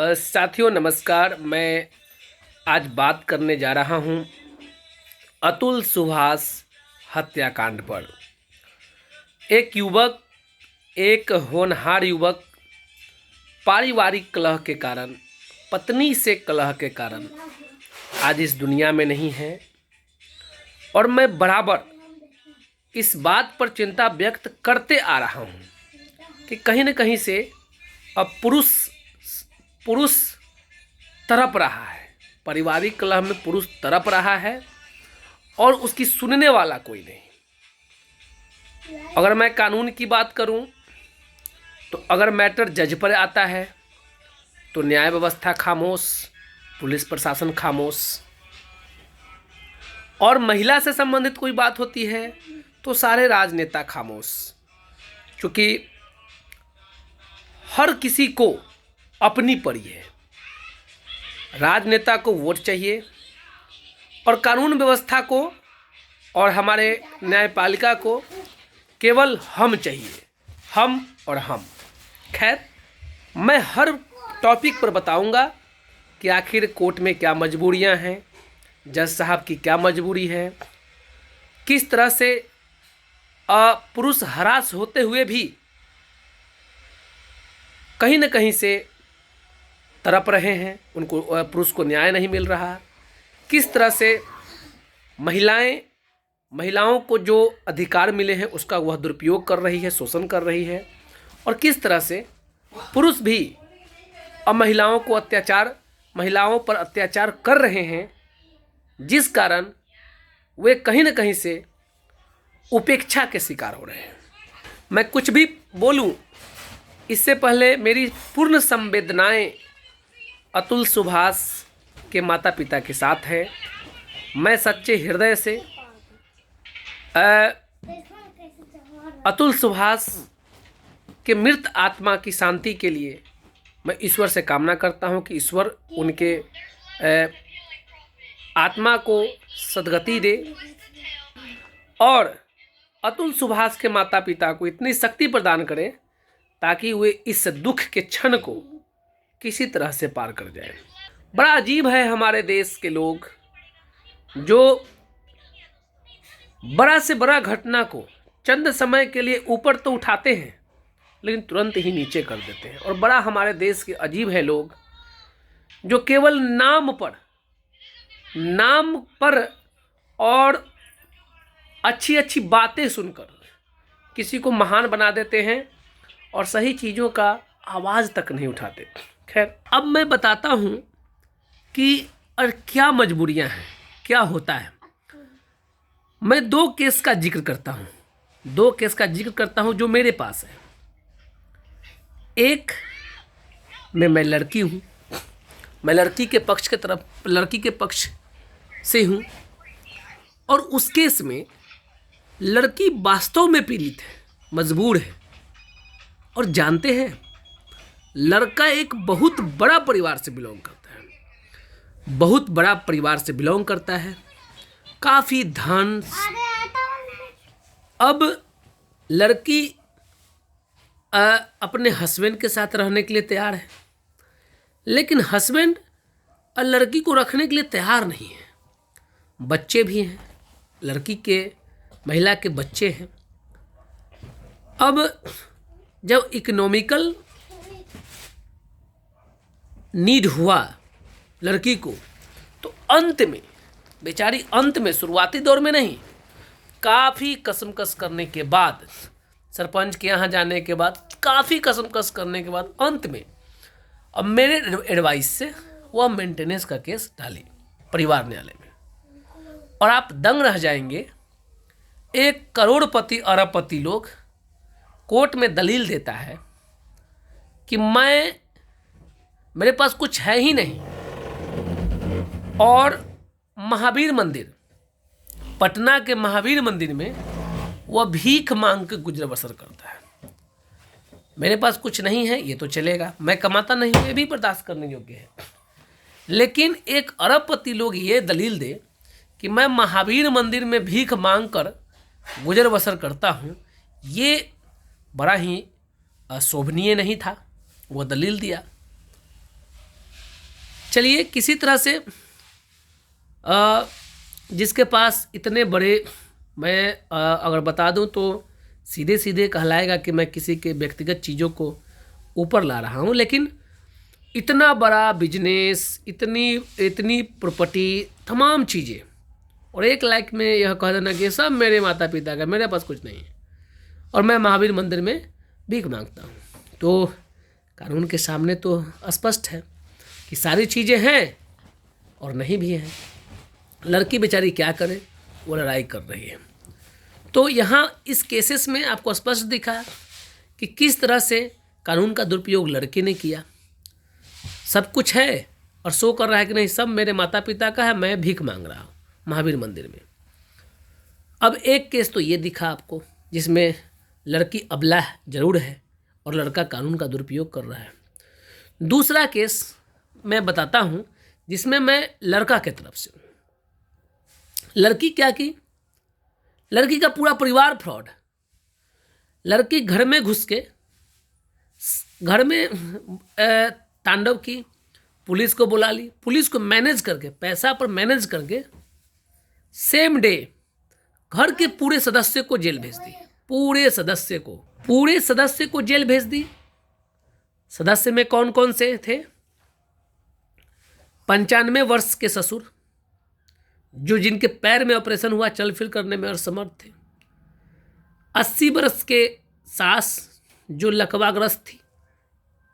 साथियों नमस्कार। मैं आज बात करने जा रहा हूं अतुल सुभाष हत्याकांड पर। एक होनहार युवक पारिवारिक कलह के कारण, पत्नी से कलह के कारण आज इस दुनिया में नहीं है। और मैं बराबर इस बात पर चिंता व्यक्त करते आ रहा हूं कि कहीं न कहीं से अब पुरुष तड़प रहा है, पारिवारिक कलह में पुरुष तड़प रहा है और उसकी सुनने वाला कोई नहीं। अगर मैं कानून की बात करूं तो अगर मैटर जज पर आता है तो न्याय व्यवस्था खामोश, पुलिस प्रशासन खामोश, और महिला से संबंधित कोई बात होती है तो सारे राजनेता खामोश। क्योंकि हर किसी को अपनी पड़ी है। राजनेता को वोट चाहिए और कानून व्यवस्था को और हमारे न्यायपालिका को केवल हम चाहिए, हम और हम। खैर, मैं हर टॉपिक पर बताऊंगा कि आखिर कोर्ट में क्या मजबूरियां हैं, जज साहब की क्या मजबूरी है, किस तरह से पुरुष हरास होते हुए भी कहीं न कहीं से तड़प रहे हैं, उनको पुरुष को न्याय नहीं मिल रहा, किस तरह से महिलाओं को जो अधिकार मिले हैं उसका वह दुरुपयोग कर रही है, शोषण कर रही है, और किस तरह से पुरुष भी अब महिलाओं पर अत्याचार कर रहे हैं, जिस कारण वे कहीं न कहीं से उपेक्षा के शिकार हो रहे हैं। मैं कुछ भी बोलूं इससे पहले मेरी पूर्ण संवेदनाएं अतुल सुभाष के माता पिता के साथ है। मैं सच्चे हृदय से अतुल सुभाष के मृत आत्मा की शांति के लिए मैं ईश्वर से कामना करता हूं कि ईश्वर उनके आत्मा को सद्गति दे और अतुल सुभाष के माता पिता को इतनी शक्ति प्रदान करे ताकि वे इस दुख के क्षण को किसी तरह से पार कर जाए। बड़ा अजीब है हमारे देश के लोग, जो बड़ा से बड़ा घटना को चंद समय के लिए ऊपर तो उठाते हैं लेकिन तुरंत ही नीचे कर देते हैं। और बड़ा हमारे देश के अजीब है लोग, जो केवल नाम पर और अच्छी अच्छी बातें सुनकर किसी को महान बना देते हैं और सही चीज़ों का आवाज़ तक नहीं उठाते। खैर, अब मैं बताता हूँ कि और क्या मजबूरियाँ हैं, क्या होता है। मैं दो केस का जिक्र करता हूँ जो मेरे पास है। एक में मैं लड़की हूँ, मैं लड़की के पक्ष से हूँ, और उस केस में लड़की वास्तव में पीड़ित है, मजबूर है। और जानते हैं, लड़का एक बहुत बड़ा परिवार से बिलोंग करता है, काफ़ी धन। अब लड़की अपने हस्बैंड के साथ रहने के लिए तैयार है, लेकिन हस्बैंड लड़की को रखने के लिए तैयार नहीं है। बच्चे भी हैं, महिला के बच्चे हैं। अब जब इकोनॉमिकल नीड हुआ लड़की को, तो अंत में शुरुआती दौर में नहीं, काफ़ी कसमकस करने के बाद, सरपंच के यहाँ जाने के बाद, काफ़ी कसमकस करने के बाद अंत में अब मेरे एडवाइस से वह मेंटेनेंस का केस डाली परिवार न्यायालय में। और आप दंग रह जाएंगे, एक करोड़पति अरबपति लोग कोर्ट में दलील देता है कि मेरे पास कुछ है ही नहीं, और पटना के महावीर मंदिर में वह भीख मांग के गुजर बसर करता है। मेरे पास कुछ नहीं है, ये तो चलेगा, मैं कमाता नहीं हूँ, ये भी बर्दाश्त करने योग्य है। लेकिन एक अरबपति लोग ये दलील दे कि मैं महावीर मंदिर में भीख मांग कर गुजर बसर करता हूँ, ये बड़ा ही अशोभनीय नहीं था। वो दलील दिया। चलिए, किसी तरह से जिसके पास इतने बड़े, मैं अगर बता दूं तो सीधे सीधे कहलाएगा कि मैं किसी के व्यक्तिगत चीज़ों को ऊपर ला रहा हूं, लेकिन इतना बड़ा बिजनेस, इतनी प्रॉपर्टी, तमाम चीज़ें, और एक लाइक में यह कह देना कि सब मेरे माता पिता का, मेरे पास कुछ नहीं है और मैं महावीर मंदिर में भीख मांगता हूँ, तो कानून के सामने तो स्पष्ट है कि सारी चीज़ें हैं और नहीं भी हैं। लड़की बेचारी क्या करे, वो लड़ाई कर रही है। तो यहाँ इस केसेस में आपको स्पष्ट दिखा कि किस तरह से कानून का दुरुपयोग लड़के ने किया। सब कुछ है और शो कर रहा है कि नहीं, सब मेरे माता पिता का है, मैं भीख मांग रहा हूँ महावीर मंदिर में। अब एक केस तो ये दिखा आपको जिसमें लड़की अबला जरूर है और लड़का कानून का दुरुपयोग कर रहा है। दूसरा केस मैं बताता हूँ जिसमें मैं लड़का के तरफ से हूँ। लड़की क्या की, लड़की का पूरा परिवार फ्रॉड। लड़की घर में घुस के घर में तांडव की, पुलिस को बुला ली, पुलिस को मैनेज करके, पैसा पर मैनेज करके सेम डे घर के पूरे सदस्य को जेल भेज दी। पूरे सदस्य को जेल भेज दी। सदस्य में कौन कौन से थे? 95 वर्ष के ससुर, जो जिनके पैर में ऑपरेशन हुआ, चल फिर करने में असमर्थ थे। 80 वर्ष के सास, जो लकवाग्रस्त थी,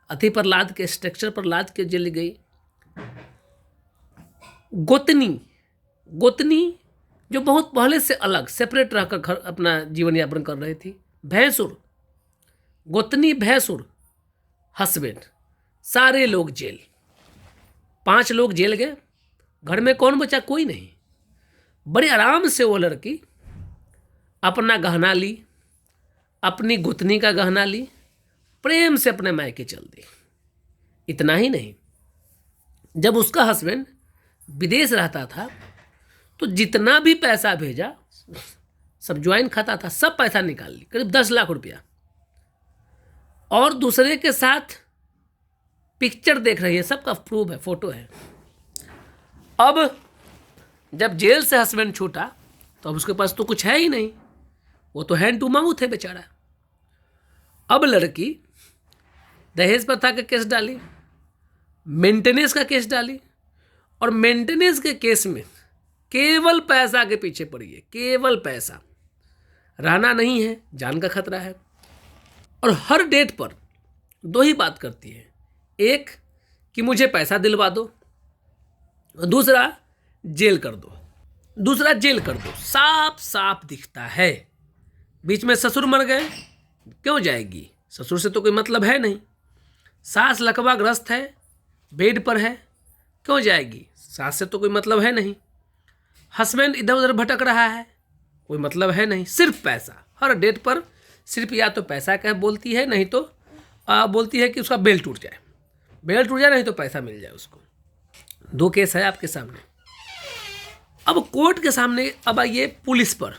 अति पर लाद के, स्ट्रक्चर पर लाद के जेल गई। गोतनी जो बहुत पहले से अलग सेपरेट रहकर घर अपना जीवन यापन कर रही थी। गोतनी, भैंसुर, हस्बैंड, सारे लोग जेल। 5 लोग जेल गए। घर में कौन बचा? कोई नहीं। बड़े आराम से वो लड़की अपना गहना ली, अपनी गोतनी का गहना ली, प्रेम से अपने मायके चल दी। इतना ही नहीं, जब उसका हस्बैंड विदेश रहता था तो जितना भी पैसा भेजा, सब ज्वाइन खाता था, सब पैसा निकाल ली, करीब 10 लाख रुपया, और दूसरे के साथ पिक्चर देख रही है। सबका प्रूफ है, फोटो है। अब जब जेल से हस्बैंड छूटा तो अब उसके पास तो कुछ है ही नहीं, वो तो हैंड टू माउथ है बेचारा। अब लड़की दहेज प्रथा का केस डाली, मेंटेनेंस का केस डाली, और मेंटेनेंस के केस में केवल पैसा के पीछे पड़ी है। केवल पैसा, रहना नहीं है, जान का खतरा है। और हर डेट पर 2 ही बात करती है, एक कि मुझे पैसा दिलवा दो, दूसरा जेल कर दो। साफ साफ दिखता है। बीच में ससुर मर गए, क्यों जाएगी? ससुर से तो कोई मतलब है नहीं। सास लकवाग्रस्त है, बेड पर है, क्यों जाएगी? सास से तो कोई मतलब है नहीं। हस्बैंड इधर उधर भटक रहा है, कोई मतलब है नहीं। सिर्फ पैसा, हर डेट पर सिर्फ या तो पैसा का बोलती है, नहीं तो बोलती है कि उसका बेल टूट जाए, नहीं तो पैसा मिल जाए उसको। 2 केस है आपके सामने। अब कोर्ट के सामने अब आइए पुलिस पर।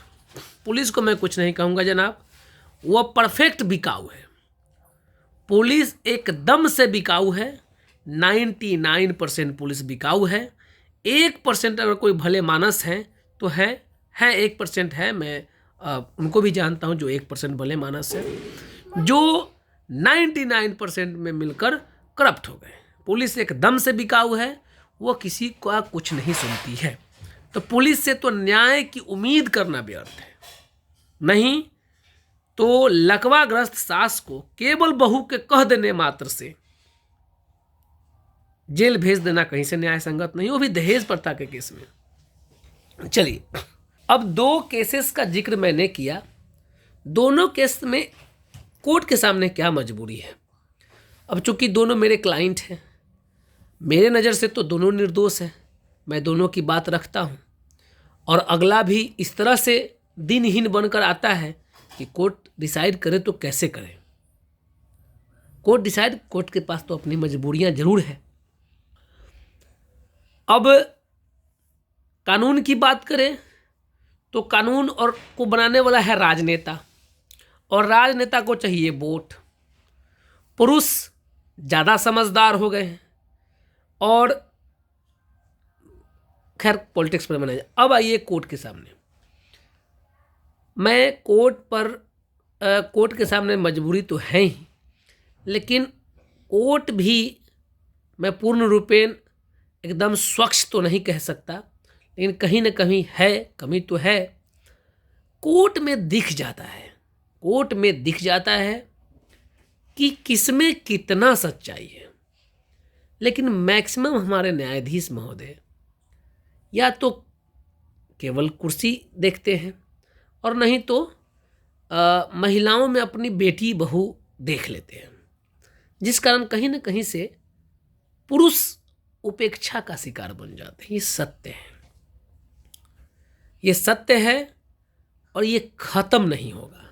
पुलिस को मैं कुछ नहीं कहूँगा जनाब, वो परफेक्ट बिकाऊ है। पुलिस एकदम से बिकाऊ है। 99% पुलिस बिकाऊ है। 1% अगर कोई भले मानस हैं तो है 1% है। मैं उनको भी जानता हूं जो 1% भले मानस है, जो 99% में मिलकर करप्ट हो गए। पुलिस एकदम से बिकाऊ है, वो किसी का कुछ नहीं सुनती है। तो पुलिस से तो न्याय की उम्मीद करना व्यर्थ है। नहीं तो लकवाग्रस्त सास को केवल बहू के कह देने मात्र से जेल भेज देना कहीं से न्याय संगत नहीं, वो भी दहेज प्रथा के केस में। चलिए, अब 2 केसेस का जिक्र मैंने किया। दोनों केस में कोर्ट के सामने क्या मजबूरी है। अब चूंकि दोनों मेरे क्लाइंट हैं, मेरे नज़र से तो दोनों निर्दोष हैं, मैं दोनों की बात रखता हूं, और अगला भी इस तरह से दिनहीन बनकर आता है कि कोर्ट डिसाइड करे तो कैसे करे। कोर्ट के पास तो अपनी मजबूरियां जरूर है। अब कानून की बात करें तो कानून और को बनाने वाला है राजनेता, और राजनेता को चाहिए वोट। पुरुष ज़्यादा समझदार हो गए हैं। और खैर पॉलिटिक्स पर मना जाए। अब आइए कोर्ट के सामने। मैं कोर्ट के सामने मजबूरी तो है ही, लेकिन कोर्ट भी मैं पूर्ण रूपेण एकदम स्वच्छ तो नहीं कह सकता, लेकिन कहीं ना कहीं है, कमी तो है। कोर्ट में दिख जाता है कि किसमें कितना सच्चाई है। लेकिन मैक्सिमम हमारे न्यायाधीश महोदय या तो केवल कुर्सी देखते हैं और नहीं तो महिलाओं में अपनी बेटी बहू देख लेते हैं, जिस कारण कहीं ना कहीं से पुरुष उपेक्षा का शिकार बन जाते हैं। ये सत्य है और ये खत्म नहीं होगा,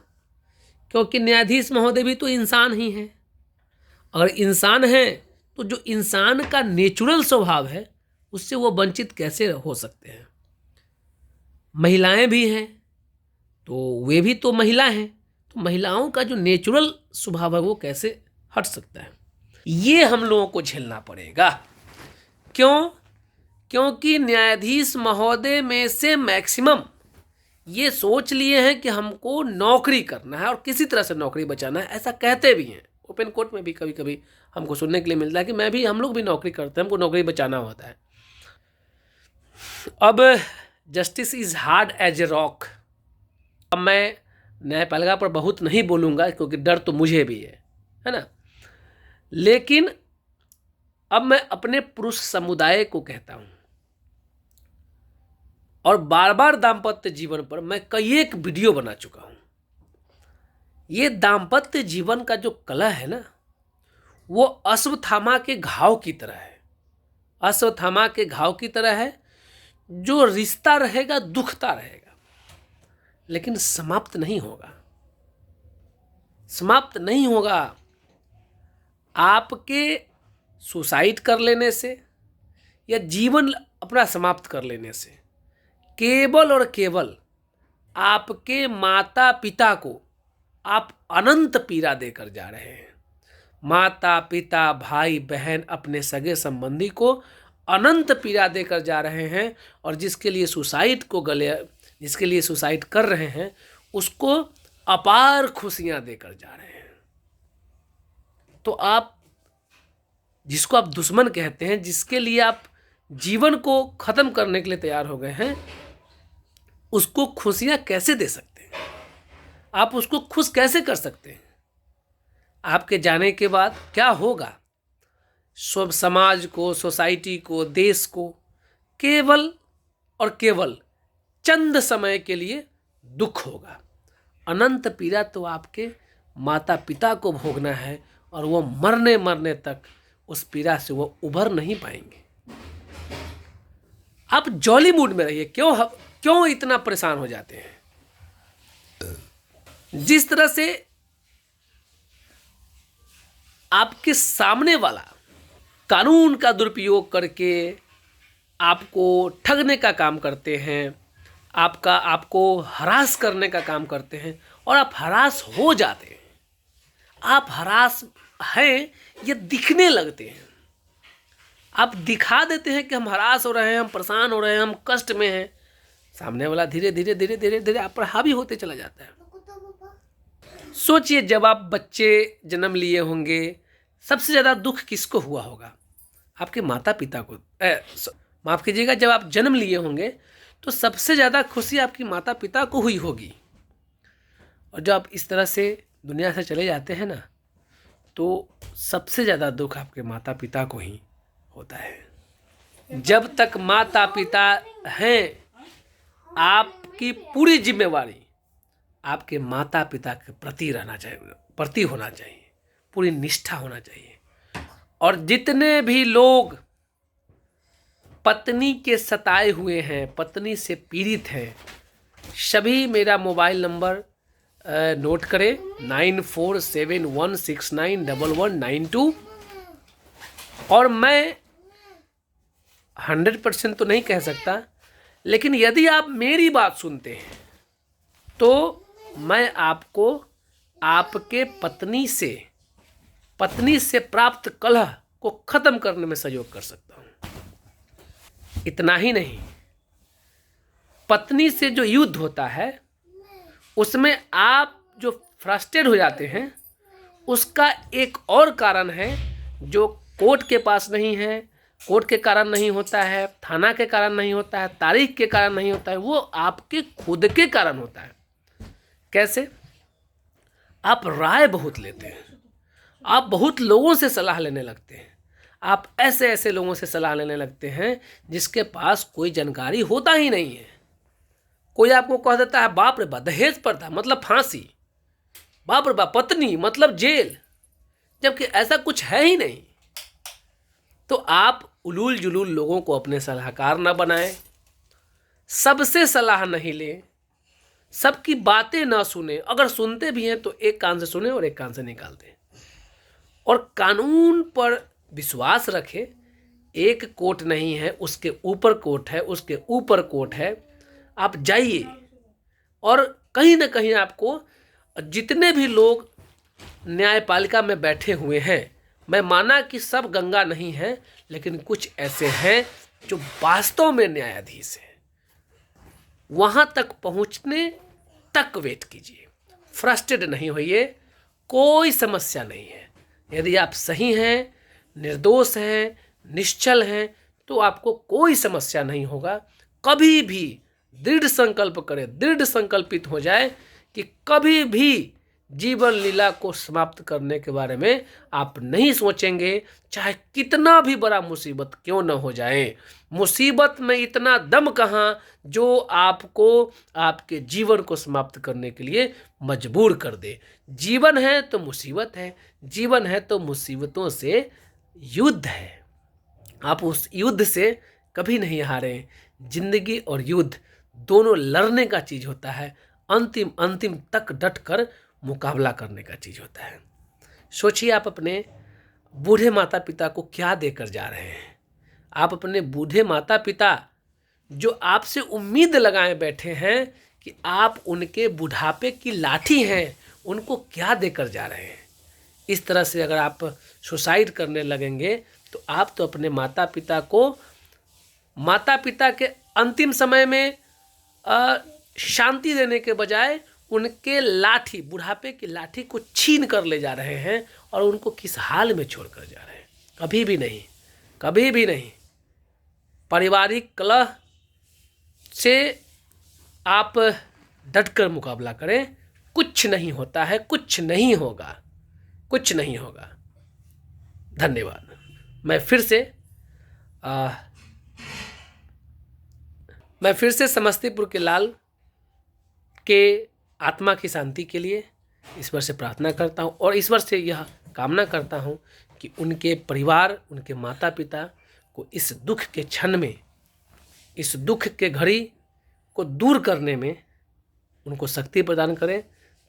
क्योंकि न्यायाधीश महोदय भी तो इंसान ही हैं। अगर इंसान हैं तो जो इंसान का नेचुरल स्वभाव है उससे वो वंचित कैसे हो सकते हैं। महिलाएं भी हैं तो वे भी तो महिला हैं, तो महिलाओं का जो नेचुरल स्वभाव है वो कैसे हट सकता है। ये हम लोगों को झेलना पड़ेगा। क्यों? क्योंकि न्यायाधीश महोदय में से मैक्सिमम ये सोच लिए हैं कि हमको नौकरी करना है और किसी तरह से नौकरी बचाना है। ऐसा कहते भी हैं। ओपन कोर्ट में भी कभी कभी हमको सुनने के लिए मिलता है कि हम लोग भी नौकरी करते हैं, हमको नौकरी बचाना होता है। अब justice is hard as a rock. अब मैं न्यायपालिका पर बहुत नहीं बोलूँगा क्योंकि डर तो मुझे भी है ना। लेकिन अब मैं अपने पुरुष समुदाय को कहता हूँ, और बार बार दाम्पत्य जीवन पर मैं कई एक वीडियो बना चुका हूँ। ये दाम्पत्य जीवन का जो कलह है ना, वो अश्वत्थामा के घाव की तरह है। अश्वत्थामा के घाव की तरह है, जो रिश्ता रहेगा दुखता रहेगा, लेकिन समाप्त नहीं होगा। आपके सुसाइड कर लेने से या जीवन अपना समाप्त कर लेने से केवल और केवल आपके माता पिता को आप अनंत पीड़ा देकर जा रहे हैं। माता पिता भाई बहन अपने सगे संबंधी को अनंत पीड़ा देकर जा रहे हैं, और जिसके लिए सुसाइड कर रहे हैं उसको अपार खुशियां देकर जा रहे हैं। तो आप जिसको आप दुश्मन कहते हैं, जिसके लिए आप जीवन को खत्म करने के लिए तैयार हो गए हैं, उसको खुशियां कैसे दे सकते हैं? आप उसको खुश कैसे कर सकते हैं? आपके जाने के बाद क्या होगा? सब समाज को, सोसाइटी को, देश को केवल और केवल चंद समय के लिए दुख होगा। अनंत पीड़ा तो आपके माता पिता को भोगना है, और वो मरने तक उस पीड़ा से वो उभर नहीं पाएंगे। आप जॉली मूड में रहिए। क्यों इतना परेशान हो जाते हैं? जिस तरह से आपके सामने वाला कानून का दुरुपयोग करके आपको ठगने का काम करते हैं, आपको हरास करने का काम करते हैं, और आप हरास हो जाते हैं। आप हरास हैं ये दिखने लगते हैं। आप दिखा देते हैं कि हम हरास हो रहे हैं, हम परेशान हो रहे हैं, हम कष्ट में हैं। सामने वाला धीरे धीरे आप पर हावी होते चला जाता है। सोचिए, जब आप बच्चे जन्म लिए होंगे, सबसे ज़्यादा दुख किसको हुआ होगा? आपके माता पिता को। माफ़ कीजिएगा, जब आप जन्म लिए होंगे तो सबसे ज़्यादा खुशी आपकी माता पिता को हुई होगी। और जब आप इस तरह से दुनिया से चले जाते हैं ना, तो सबसे ज़्यादा दुख आपके माता पिता को ही होता है। जब तक माता पिता हैं, आपकी पूरी जिम्मेवारी आपके माता पिता के प्रति होना चाहिए, पूरी निष्ठा होना चाहिए। और जितने भी लोग पत्नी के सताए हुए हैं, पत्नी से पीड़ित हैं, सभी मेरा मोबाइल नंबर नोट करें, 9471691192। और मैं 100% तो नहीं कह सकता, लेकिन यदि आप मेरी बात सुनते हैं तो मैं आपको आपके पत्नी से पत्नी से प्राप्त कलह को खत्म करने में सहयोग कर सकता हूं। इतना ही नहीं, पत्नी से जो युद्ध होता है उसमें आप जो फ्रस्ट्रेट हो जाते हैं, उसका एक और कारण है जो कोर्ट के पास नहीं है, कोर्ट के कारण नहीं होता है, थाना के कारण नहीं होता है, तारीख के कारण नहीं होता है, वो आपके खुद के कारण होता है। कैसे? आप राय बहुत लेते हैं, आप बहुत लोगों से सलाह लेने लगते हैं, आप ऐसे ऐसे लोगों से सलाह लेने लगते हैं जिसके पास कोई जानकारी होता ही नहीं है। कोई आपको कह देता है बाप रे बाप दहेज प्रथा मतलब फांसी, बाप रे बाप पत्नी मतलब जेल, जबकि ऐसा कुछ है ही नहीं। तो आप उलूल जुलूल लोगों को अपने सलाहकार न बनाएं, सबसे सलाह नहीं लें, सबकी बातें ना सुने, अगर सुनते भी हैं तो एक कान से सुने और एक कान से निकाल दें, और कानून पर विश्वास रखें। एक कोर्ट नहीं है, उसके ऊपर कोर्ट है, उसके ऊपर कोर्ट है। आप जाइए और कहीं ना कहीं आपको जितने भी लोग न्यायपालिका में बैठे हुए हैं, मैं माना कि सब गंगा नहीं है, लेकिन कुछ ऐसे हैं जो वास्तव में न्यायाधीश हैं, वहां तक पहुंचने तक वेट कीजिए, फ्रस्ट्रेट नहीं होइए, कोई समस्या नहीं है। यदि आप सही हैं, निर्दोष हैं, निश्चल हैं, तो आपको कोई समस्या नहीं होगा। कभी भी दृढ़ संकल्प करें, दृढ़ संकल्पित हो जाए कि कभी भी जीवन लीला को समाप्त करने के बारे में आप नहीं सोचेंगे, चाहे कितना भी बड़ा मुसीबत क्यों न हो जाए। मुसीबत में इतना दम कहाँ जो आपको आपके जीवन को समाप्त करने के लिए मजबूर कर दे। जीवन है तो मुसीबत है, जीवन है तो मुसीबतों से युद्ध है। आप उस युद्ध से कभी नहीं हारे। जिंदगी और युद्ध दोनों लड़ने का चीज होता है, अंतिम अंतिम तक डट कर मुकाबला करने का चीज होता है। सोचिए आप अपने बूढ़े माता पिता को क्या देकर जा रहे हैं। आप अपने बूढ़े माता पिता जो आपसे उम्मीद लगाए बैठे हैं कि आप उनके बुढ़ापे की लाठी हैं, उनको क्या देकर जा रहे हैं। इस तरह से अगर आप सुसाइड करने लगेंगे तो आप तो अपने माता पिता को माता पिता के अंतिम समय में शांति देने के बजाय उनके लाठी, बुढ़ापे की लाठी को छीन कर ले जा रहे हैं और उनको किस हाल में छोड़कर जा रहे हैं। कभी भी नहीं, कभी भी नहीं। पारिवारिक कलह से आप डटकर मुकाबला करें, कुछ नहीं होता है, कुछ नहीं होगा, कुछ नहीं होगा। धन्यवाद। मैं फिर से समस्तीपुर के लाल के आत्मा की शांति के लिए ईश्वर से प्रार्थना करता हूँ और ईश्वर से यह कामना करता हूँ कि उनके परिवार, उनके माता पिता को इस दुख के क्षण में, इस दुख के घड़ी को दूर करने में उनको शक्ति प्रदान करें,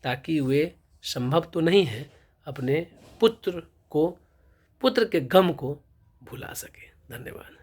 ताकि वे संभव तो नहीं है अपने पुत्र के गम को भुला सके। धन्यवाद।